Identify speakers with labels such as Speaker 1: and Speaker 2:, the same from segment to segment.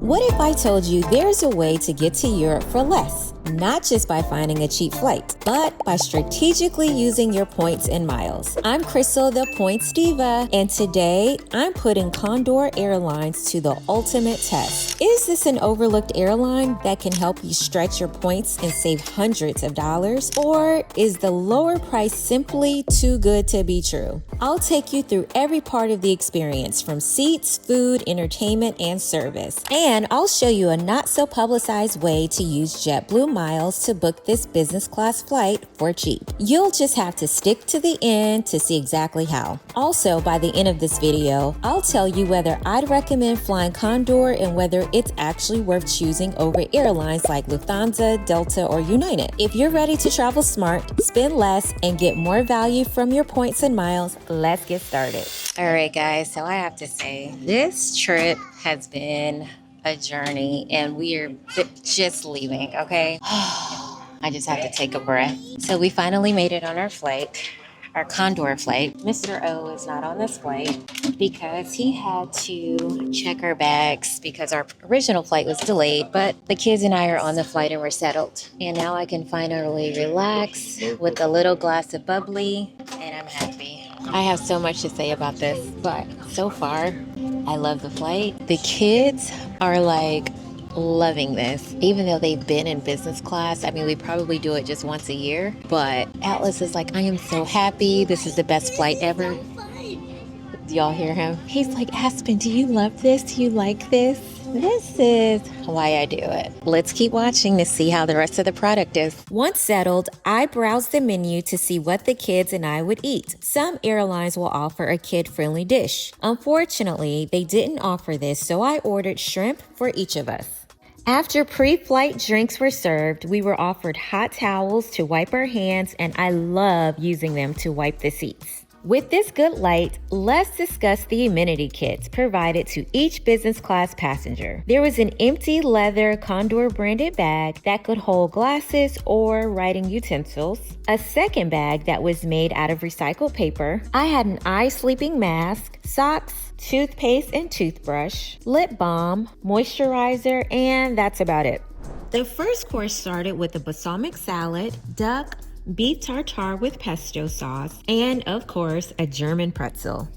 Speaker 1: What if I told you there's a way to get to Europe for less? Not just by finding a cheap flight, but by strategically using your points and miles. I'm Crystal, the Points Diva, and today I'm putting Condor Airlines to the ultimate test. Is this an overlooked airline that can help you stretch your points and save hundreds of dollars? Or is the lower price simply too good to be true? I'll take you through every part of the experience, from seats, food, entertainment, and service. And I'll show you a not-so-publicized way to use JetBlue miles to book this business class flight for cheap. You'll just have to stick to the end to see exactly how. Also, by the end of this video, I'll tell you whether I'd recommend flying Condor and whether it's actually worth choosing over airlines like Lufthansa, Delta, or United. If you're ready to travel smart, spend less, and get more value from your points and miles, let's get started. All right, guys, so I have to say, this trip has been a journey, and we are just leaving, okay? I just have to take a breath. So we finally made it on our flight, our Condor flight. Mr. O is not on this flight because he had to check our bags because our original flight was delayed, but the kids and I are on the flight and we're settled. And now I can finally relax with a little glass of bubbly, and I'm happy. I have so much to say about this, but so far, I love the flight. The kids are like loving this, even though they've been in business class. I mean, we probably do it just once a year, but Atlas is like, I am so happy. This is the best flight ever. Do y'all hear him? He's like, Aspen, do you love this? Do you like this? This is why I do it. Let's keep watching to see how the rest of the product is. Once settled, I browsed the menu to see what the kids and I would eat. Some airlines will offer a kid-friendly dish. Unfortunately, they didn't offer this, so I ordered shrimp for each of us. After pre-flight drinks were served, we were offered hot towels to wipe our hands, and I love using them to wipe the seats. With this good light, let's discuss the amenity kits provided to each business class passenger. There was an empty leather Condor branded bag that could hold glasses or writing utensils, a second bag that was made out of recycled paper. I had an eye sleeping mask, socks, toothpaste and toothbrush, lip balm, moisturizer, and that's about it. The first course started with a balsamic salad, duck, beef tartare with pesto sauce, and of course, a German pretzel.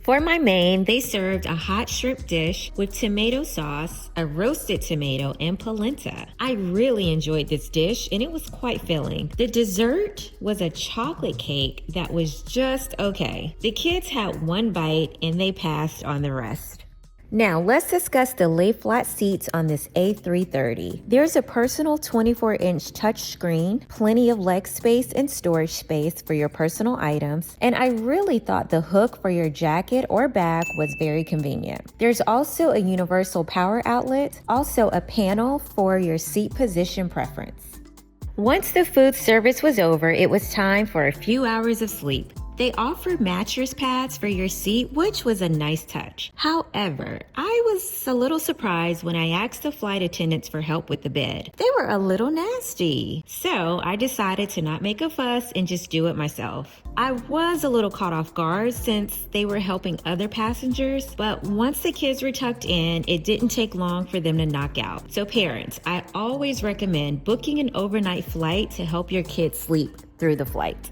Speaker 1: For my main, they served a hot shrimp dish with tomato sauce, a roasted tomato, and polenta. I really enjoyed this dish, and it was quite filling. The dessert was a chocolate cake that was just okay. The kids had one bite, and they passed on the rest. Now, let's discuss the lay-flat seats on this A330. There's a personal 24-inch touchscreen, plenty of leg space and storage space for your personal items, and I really thought the hook for your jacket or bag was very convenient. There's also a universal power outlet, also a panel for your seat position preference. Once the food service was over, it was time for a few hours of sleep. They offered mattress pads for your seat, which was a nice touch. However, I was a little surprised when I asked the flight attendants for help with the bed. They were a little nasty. So I decided to not make a fuss and just do it myself. I was a little caught off guard since they were helping other passengers, but once the kids were tucked in, it didn't take long for them to knock out. So parents, I always recommend booking an overnight flight to help your kids sleep through the flight.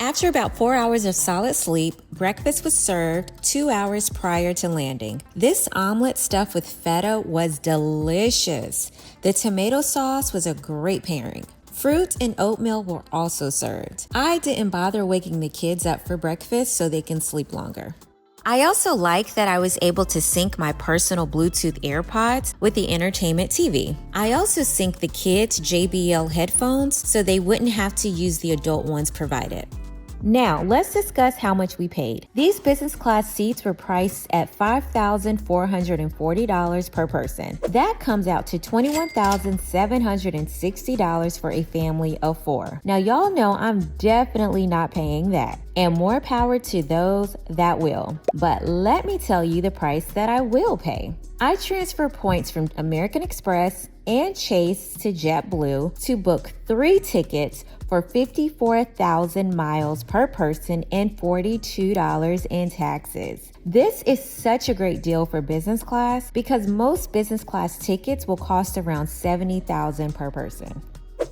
Speaker 1: After about 4 hours of solid sleep, breakfast was served 2 hours prior to landing. This omelette stuffed with feta was delicious. The tomato sauce was a great pairing. Fruit and oatmeal were also served. I didn't bother waking the kids up for breakfast so they can sleep longer. I also like that I was able to sync my personal Bluetooth AirPods with the entertainment TV. I also synced the kids' JBL headphones so they wouldn't have to use the adult ones provided. Now, let's discuss how much we paid. These business class seats were priced at $5,440 per person. That comes out to $21,760 for a family of 4. Now, y'all know I'm definitely not paying that. And more power to those that will. But let me tell you the price that I will pay. I transfer points from American Express and Chase to JetBlue to book 3 tickets for 54,000 miles per person and $42 in taxes. This is such a great deal for business class because most business class tickets will cost around $70,000 per person.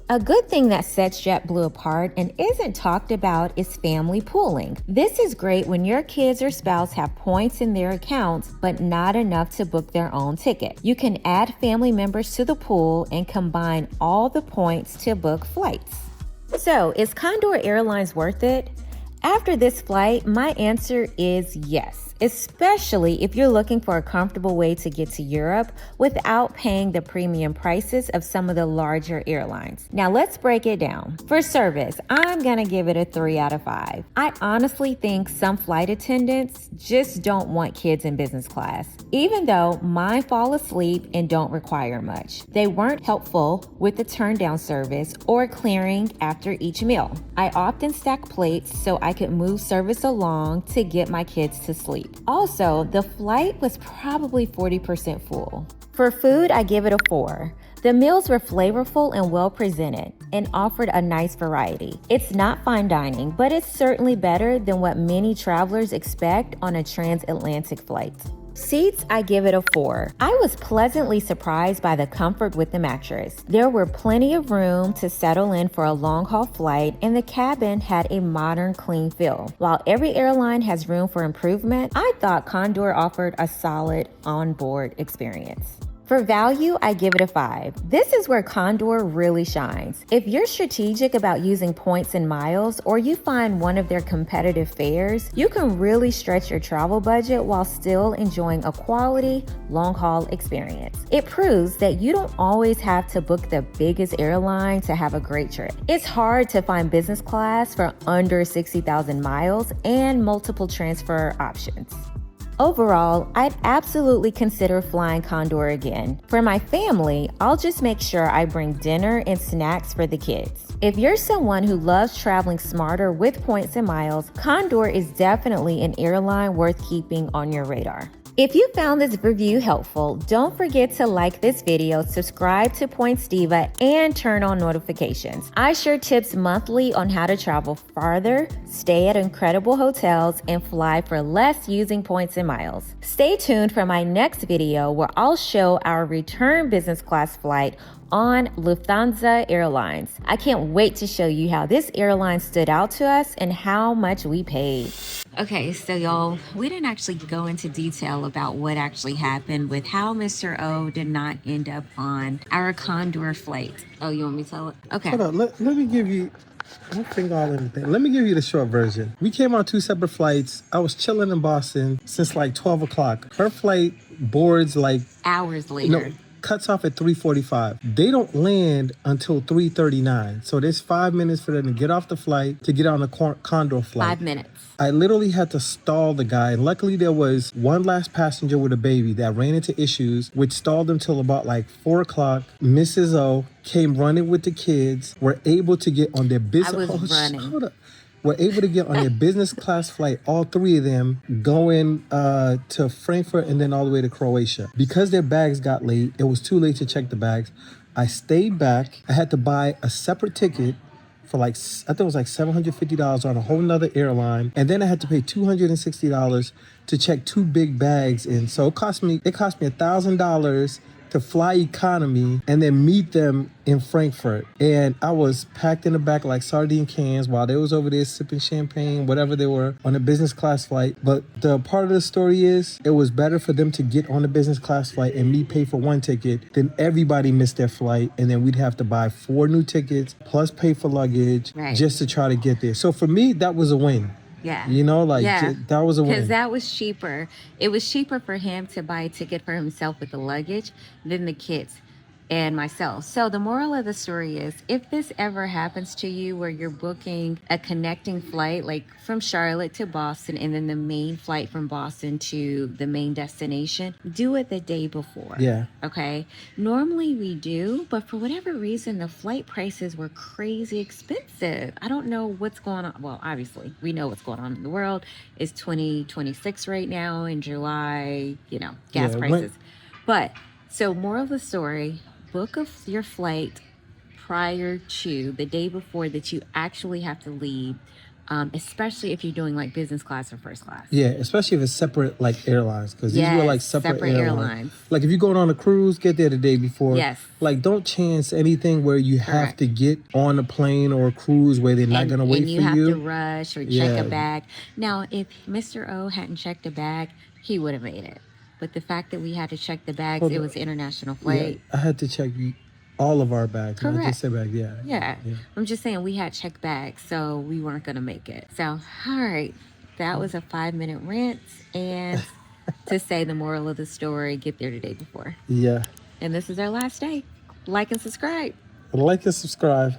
Speaker 1: A good thing that sets JetBlue apart and isn't talked about is family pooling. This is great when your kids or spouse have points in their accounts, but not enough to book their own ticket. You can add family members to the pool and combine all the points to book flights. So, is Condor Airlines worth it? After this flight, my answer is yes, especially if you're looking for a comfortable way to get to Europe without paying the premium prices of some of the larger airlines. Now let's break it down. For service, I'm gonna give it a 3 out of 5. I honestly think some flight attendants just don't want kids in business class, even though mine fall asleep and don't require much. They weren't helpful with the turn down service or clearing after each meal. I often stack plates so I could move service along to get my kids to sleep. Also, the flight was probably 40% full. For food, I give it a 4. The meals were flavorful and well presented and offered a nice variety. It's not fine dining, but it's certainly better than what many travelers expect on a transatlantic flight. Seats, I give it a 4. I was pleasantly surprised by the comfort with the mattress. There were plenty of room to settle in for a long-haul flight, and the cabin had a modern, clean feel. While every airline has room for improvement, I thought Condor offered a solid onboard experience. For value, I give it a 5. This is where Condor really shines. If you're strategic about using points and miles, or you find one of their competitive fares, you can really stretch your travel budget while still enjoying a quality, long-haul experience. It proves that you don't always have to book the biggest airline to have a great trip. It's hard to find business class for under 60,000 miles and multiple transfer options. Overall, I'd absolutely consider flying Condor again. For my family, I'll just make sure I bring dinner and snacks for the kids. If you're someone who loves traveling smarter with points and miles, Condor is definitely an airline worth keeping on your radar. If you found this review helpful, don't forget to like this video, subscribe to Points Diva, and turn on notifications. I share tips monthly on how to travel farther, stay at incredible hotels, and fly for less using points and miles. Stay tuned for my next video where I'll show our return business class flight on Lufthansa Airlines. I can't wait to show you how this airline stood out to us and how much we paid. Okay, so y'all, we didn't actually go into detail about what actually happened with how Mr. O did not end up on our Condor flight. Oh, you want me to tell it? Okay.
Speaker 2: Hold on, let me give you, don't think all anything. Let me give you the short version. We came on 2 separate flights. I was chilling in Boston since like 12 o'clock. Her flight boards like
Speaker 1: hours later.
Speaker 2: Cuts off at 3:45. They don't land until 3:39. So there's 5 minutes for them to get off the flight to get on the Condor flight.
Speaker 1: 5 minutes.
Speaker 2: I literally had to stall the guy. And luckily there was one last passenger with a baby that ran into issues, which stalled them till about like 4 o'clock. Mrs. O came running with the kids, were able to get on their business.
Speaker 1: I was running.
Speaker 2: Hold up. Were able to get on their business class flight, all 3 of them, going to Frankfurt and then all the way to Croatia. Because their bags got late, it was too late to check the bags. I stayed back. I had to buy a separate ticket for like, I think it was like $750 on a whole nother airline. And then I had to pay $260 to check 2 big bags in. So it cost me $1,000 to fly economy and then meet them in Frankfurt. And I was packed in the back like sardine cans while they was over there sipping champagne, whatever they were, on a business class flight. But the part of the story is, it was better for them to get on the business class flight and me pay for 1 ticket than everybody missed their flight. And then we'd have to buy 4 new tickets plus pay for luggage just to try to get there. So for me, that was a win.
Speaker 1: Yeah.
Speaker 2: You know, like that was a win.
Speaker 1: Because that was cheaper. It was cheaper for him to buy a ticket for himself with the luggage than the kids. and myself. So the moral of the story is, if this ever happens to you where you're booking a connecting flight, like from Charlotte to Boston, and then the main flight from Boston to the main destination, do it the day before.
Speaker 2: Yeah.
Speaker 1: Okay. Normally we do, but for whatever reason, the flight prices were crazy expensive. I don't know what's going on. Well, obviously we know what's going on in the world. It's 2026 right now in July, gas prices. But so moral of the story, book your flight prior to the day before that you actually have to leave, especially if you're doing like business class or first class.
Speaker 2: Yeah, especially if it's separate like airlines, because these were like separate airlines. Like if you're going on a cruise, get there the day before.
Speaker 1: Yes.
Speaker 2: Like don't chance anything where you have to get on a plane or a cruise where they're not going to wait for you.
Speaker 1: And you have to rush or check a bag. Now, if Mr. O hadn't checked a bag, he would have made it. But the fact that we had to check the bags, it was an international flight.
Speaker 2: Yeah, I had to check all of our bags.
Speaker 1: Correct.
Speaker 2: Not just their bags,
Speaker 1: Yeah. I'm just saying we had checked bags, so we weren't going to make it. So, all right. That was a 5-minute rant. And to say the moral of the story, get there the day before.
Speaker 2: Yeah.
Speaker 1: And this is our last day. Like and subscribe.
Speaker 2: Like and subscribe.